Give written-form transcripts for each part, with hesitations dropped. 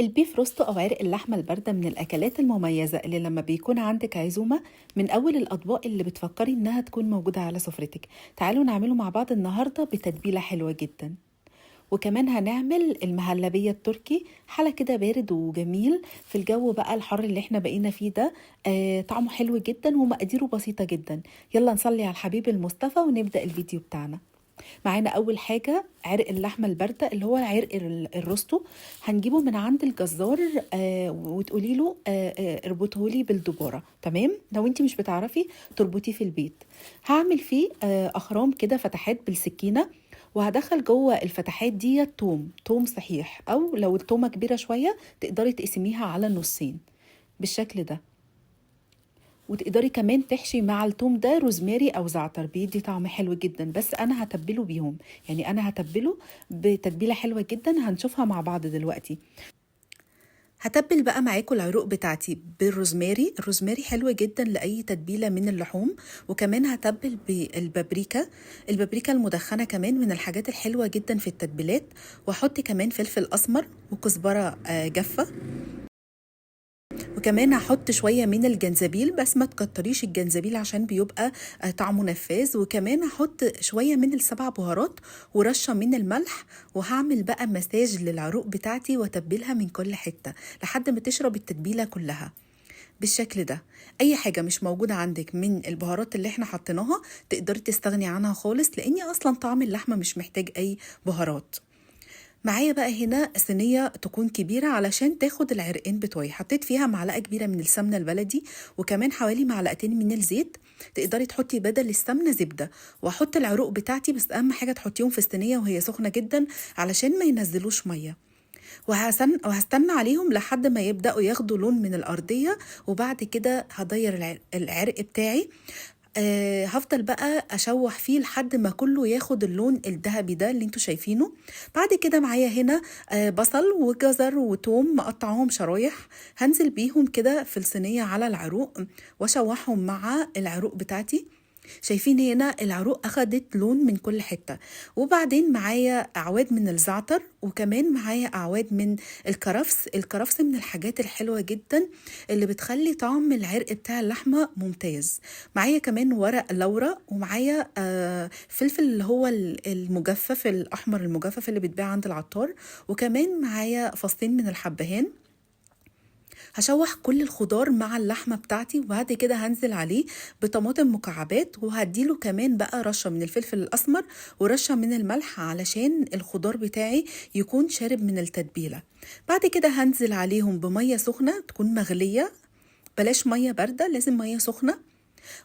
البيف روستو أو عرق اللحمة الباردة من الأكلات المميزة اللي لما بيكون عندك عزومة من أول الأطباق اللي بتفكري إنها تكون موجودة على سفرتك. تعالوا نعمله مع بعض النهاردة بتتبيلة حلوة جدا. وكمان هنعمل المهلبية التركي، حلا كده بارد وجميل في الجو بقى الحر اللي احنا بقينا فيه ده. طعمه حلو جدا ومقاديره بسيطة جدا. يلا نصلي على الحبيب المصطفى ونبدأ الفيديو بتاعنا. معانا اول حاجه عرق اللحمه البارده اللي هو عرق الروستو. هنجيبه من عند الجزار، وتقولي له اربطه لي بالدباره. تمام، لو انت مش بتعرفي تربطيه في البيت. هعمل فيه اخرام كده، فتحات بالسكينه، وهدخل جوه الفتحات دي توم صحيح، او لو التومه كبيره شويه تقدري تقسميها على نصين بالشكل ده. وتقدري كمان تحشي مع التوم ده روزماري او زعتر، بيدي طعم حلو جدا، بس انا هتبله بيهم. يعني انا هتبله بتتبيله حلوه جدا هنشوفها مع بعض دلوقتي. هتبل بقى معاكم العروق بتاعتي بالروزماري. الروزماري حلو جدا لاي تتبيله من اللحوم. وكمان هتبل بالبابريكا. البابريكا المدخنه كمان من الحاجات الحلوه جدا في التتبيلات. واحط كمان فلفل اسمر وكزبره جافه. وكمان هحط شوية من الجنزبيل، بس ما تكتريش الجنزبيل عشان بيبقى طعمه نفاذ. وكمان هحط شوية من السبع بهارات ورشة من الملح. وهعمل بقى مساج للعروق بتاعتي واتبلها من كل حتة لحد ما تشرب التتبيلة كلها بالشكل ده. اي حاجة مش موجودة عندك من البهارات اللي احنا حطيناها تقدري تستغني عنها خالص، لاني اصلا طعم اللحمة مش محتاج اي بهارات. معايا بقى هنا صينية تكون كبيرة علشان تاخد العرقين بتوعي. حطيت فيها معلقة كبيرة من السمنة البلدي، وكمان حوالي معلقتين من الزيت. تقدري تحطي بدل السمنة زبدة. واحط العروق بتاعتي، بس اهم حاجة تحطيهم في الصينية وهي سخنة جدا علشان ما ينزلوش مية. وهستنى عليهم لحد ما يبدأوا ياخدوا لون من الأرضية. وبعد كده هضير العرق بتاعي. هفضل بقى اشوح فيه لحد ما كله ياخد اللون الذهبي ده اللي انتوا شايفينه. بعد كده معايا هنا بصل وجزر وتوم مقطعهم شرايح. هنزل بيهم كده في الصينية على العروق واشوحهم مع العروق بتاعتي. شايفين هنا العروق اخدت لون من كل حتة. وبعدين معايا اعواد من الزعتر، وكمان معايا اعواد من الكرفس. الكرفس من الحاجات الحلوة جدا اللي بتخلي طعم العرق بتاع اللحمة ممتاز. معايا كمان ورق لورا، ومعايا فلفل اللي هو المجفف الاحمر المجفف اللي بيتباع عند العطار. وكمان معايا فصين من الحبهان. هشوح كل الخضار مع اللحمة بتاعتي، وبعد كده هنزل عليه بطماطم مكعبات، وهديله كمان بقى رشة من الفلفل الأسمر ورشة من الملح علشان الخضار بتاعي يكون شارب من التتبيلة. بعد كده هنزل عليهم بمية سخنة تكون مغلية، بلاش مية باردة، لازم مية سخنة.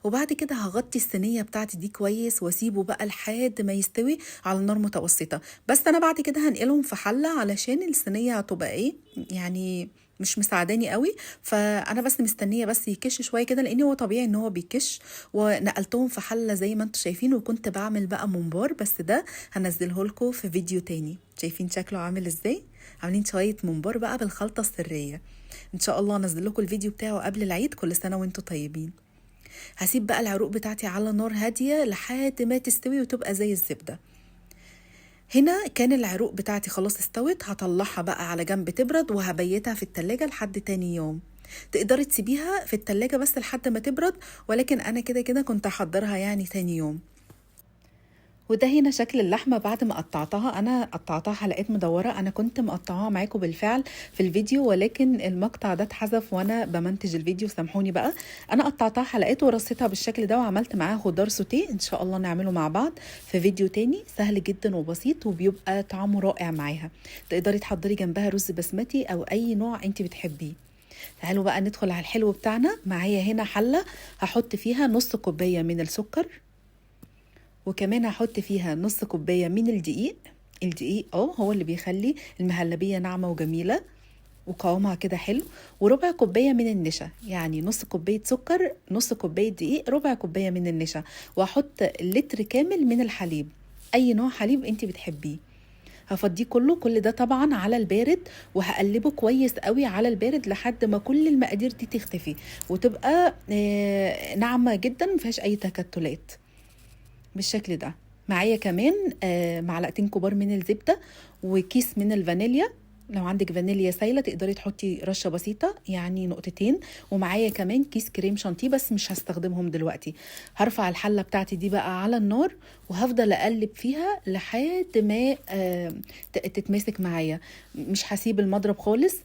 وبعد كده هغطي الصينية بتاعتي دي كويس واسيبه بقى لحد ما يستوي على نار متوسطة. بس انا بعد كده هنقلهم في حلة علشان الصينية هتبقى ايه يعني مش مساعداني قوي. فانا بس مستنيه بس يكش شويه كده، لان هو طبيعي ان هو بيكش. ونقلتهم في حله زي ما انتم شايفين، وكنت بعمل بقى ممبار، بس ده هنزله لكم في فيديو تاني. شايفين شكله عامل ازاي؟ عاملين شويه ممبار بقى بالخلطه السريه. ان شاء الله انزل لكم الفيديو بتاعه قبل العيد. كل سنه وانتم طيبين. هسيب بقى العروق بتاعتي على نار هادية لحد ما تستوي وتبقى زي الزبدة. هنا كان العروق بتاعتي خلاص استوت. هطلعها بقى على جنب تبرد، وهبيتها في التلاجة لحد تاني يوم. تقدري تسيبيها في التلاجة بس لحد ما تبرد، ولكن انا كده كده كنت احضرها يعني تاني يوم. وده هنا شكل اللحمة بعد ما قطعتها. أنا قطعتها حلقات مدورة، أنا كنت مقطعها معاكم بالفعل في الفيديو، ولكن المقطع ده اتحذف وأنا بمنتج الفيديو، سامحوني بقى. أنا قطعتها حلقات ورصيتها بالشكل ده، وعملت معاها خضار سوتيه. إن شاء الله نعمله مع بعض في فيديو تاني، سهل جدا وبسيط وبيبقى طعمه رائع معاها. تقدري تحضري جنبها رز بسمتي أو أي نوع أنت بتحبيه. تعالوا بقى ندخل على الحلو بتاعنا. معايا هنا حلة هحط فيها نص كوباية من السكر، وكمان هحط فيها نص كوباية من الدقيق. الدقيق هو اللي بيخلي المهلبية ناعمة وجميلة وقوامها كده حلو. وربع كوباية من النشا، يعني نص كوباية سكر، نص كوباية دقيق، ربع كوباية من النشا. وهحط لتر كامل من الحليب، اي نوع حليب انت بتحبيه. هفضيه كل ده طبعا على البارد، وهقلبه كويس قوي على البارد لحد ما كل المقادير دي تختفي وتبقى ناعمة جدا مفيهاش اي تكتلات بالشكل ده. معايا كمان معلقتين كبار من الزبدة وكيس من الفانيليا. لو عندك فانيليا سايله تقدري تحطي رشه بسيطه يعني نقطتين. ومعايا كمان كيس كريم شانتيه بس مش هستخدمهم دلوقتي. هرفع الحله بتاعتي دي بقى على النار وهفضل اقلب فيها لحد ما تتماسك معايا. مش هسيب المضرب خالص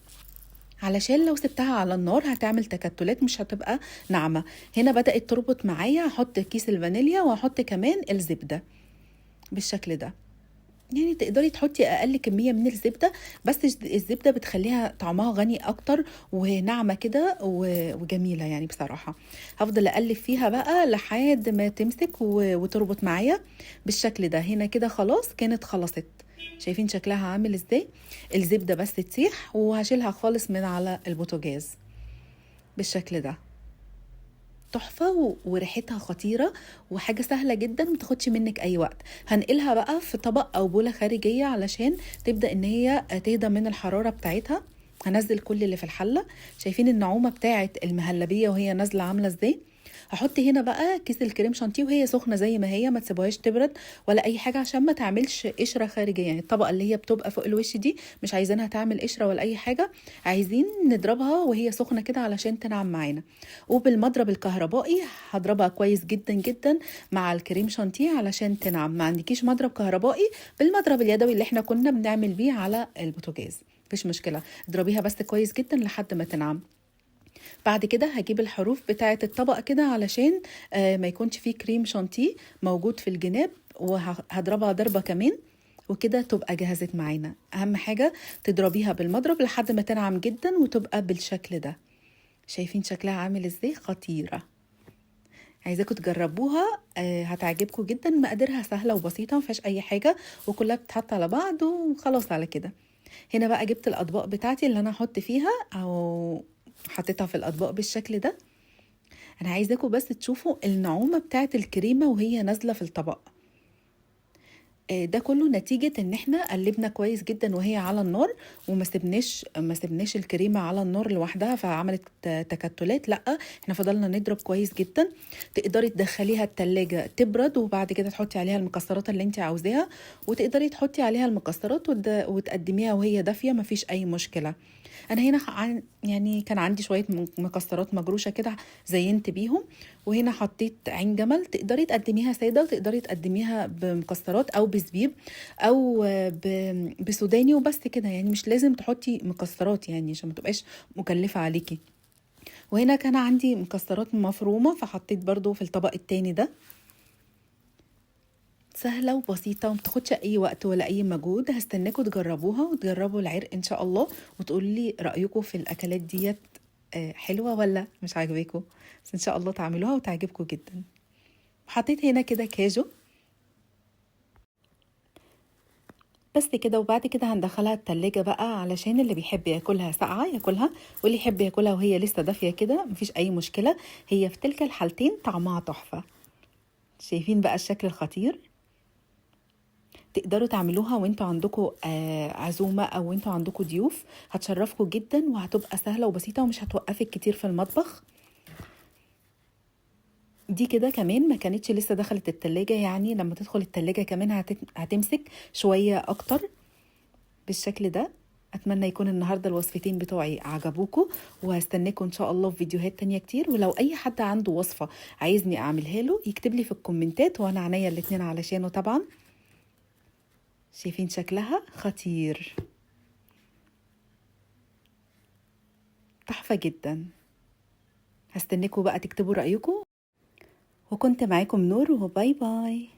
علشان لو سبتها على النار هتعمل تكتلات مش هتبقى ناعمه. هنا بدأت تربط معايا. هحط كيس الفانيليا وهحط كمان الزبده بالشكل ده. يعني تقدري تحطي اقل كميه من الزبده بس الزبده بتخليها طعمها غني اكتر وناعمه كده وجميله يعني بصراحه. هفضل اقلب فيها بقى لحد ما تمسك وتربط معايا بالشكل ده. هنا كده خلاص كانت خلصت. شايفين شكلها عامل ازاي؟ الزبده بس تسيح وهشيلها خالص من على البوتاجاز بالشكل ده. تحفة وريحتها خطيرة وحاجة سهلة جدا متاخدش منك اي وقت. هنقلها بقى في طبق او بولة خارجية علشان تبدأ ان هي تهدى من الحرارة بتاعتها. هنزل كل اللي في الحلة. شايفين النعومة بتاعت المهلبية وهي نازلة عاملة ازاي؟ هحط هنا بقى كيس الكريم شانتيه وهي سخنه زي ما هي، ما تسيبوهاش تبرد ولا اي حاجه عشان ما تعملش قشره خارجيه. يعني الطبقه اللي هي بتبقى فوق الوش دي مش عايزينها تعمل قشره ولا اي حاجه، عايزين نضربها وهي سخنه كده علشان تنعم معانا. وبالمضرب الكهربائي هضربها كويس جدا جدا مع الكريم شانتيه علشان تنعم. ما عندكيش مضرب كهربائي بالمضرب اليدوي اللي احنا كنا بنعمل بيه على البوتاجاز مفيش مشكله، اضربيها بس كويس جدا لحد ما تنعم. بعد كده هجيب الحروف بتاعه الطبق كده علشان ما يكونش فيه كريم شانتيه موجود في الجناب، وهضربها ضربه كمان وكده تبقى جهزت معانا. اهم حاجه تضربيها بالمضرب لحد ما تنعم جدا وتبقى بالشكل ده. شايفين شكلها عامل ازاي؟ خطيره. عايزاكم تجربوها هتعجبكم جدا. مقاديرها سهله وبسيطه مفيهاش اي حاجه وكلها بتتحط على بعض وخلاص على كده. هنا بقى جبت الاطباق بتاعتي اللي انا احط فيها او حطيتها في الاطباق بالشكل ده. انا عايزاكم بس تشوفوا النعومه بتاعت الكريمه وهي نازله في الطبق. ده كله نتيجة ان احنا قلبنا كويس جدا وهي على النار وما سبناش الكريمة على النار لوحدها فعملت تكتلات. لا، احنا فضلنا نضرب كويس جدا. تقدري تدخليها التلاجة تبرد وبعد كده تحطي عليها المكسرات اللي انت عاوزاها، وتقدري تحطي عليها المكسرات وتقدميها وهي دافية مفيش اي مشكلة. انا هنا يعني كان عندي شويه مكسرات مجروشه كده زينت بيهم. وهنا حطيت عين جمل. تقدري تقدميها ساده وتقدري تقدميها بمكسرات او بزبيب او بسوداني وبس كده. يعني مش لازم تحطي مكسرات يعني عشان ما تبقاش مكلفه عليكي. وهنا كان عندي مكسرات مفرومه فحطيت برضو في الطبق التاني ده. سهلة وبسيطة ومتاخدش أي وقت ولا أي مجهود. هستناكم تجربوها وتجربوا العرق إن شاء الله وتقولوا لي رأيكم في الأكلات ديت حلوة ولا مش عاجباكم. بس إن شاء الله تعملوها وتعجبكم جدا. حطيت هنا كده كاجو بس كده. وبعد كده هندخلها التلاجة بقى علشان اللي بيحب ياكلها ساقعة ياكلها واللي يحب ياكلها وهي لسه دافية كده مفيش أي مشكلة. هي في تلك الحالتين طعمها تحفة. شايفين بقى الشكل الخطير؟ تقدروا تعملوها وانتوا عندكم عزومة او انتوا عندكم ضيوف. هتشرفكم جدا وهتبقى سهلة وبسيطة ومش هتوقفك كتير في المطبخ. دي كده كمان ما كانتش لسه دخلت التلاجة، يعني لما تدخل التلاجة كمان هتمسك شوية اكتر بالشكل ده. اتمنى يكون النهاردة الوصفتين بتوعي عجبوكم وهستناكم ان شاء الله في فيديوهات تانية كتير. ولو اي حد عنده وصفة عايزني اعملها له يكتب لي في الكومنتات وانا عينيا الاتنين علشانه طبعا. شايفين شكلها خطير؟ تحفة جدا. هستناكم بقى تكتبوا رأيكم. وكنت معاكم نور وباي باي.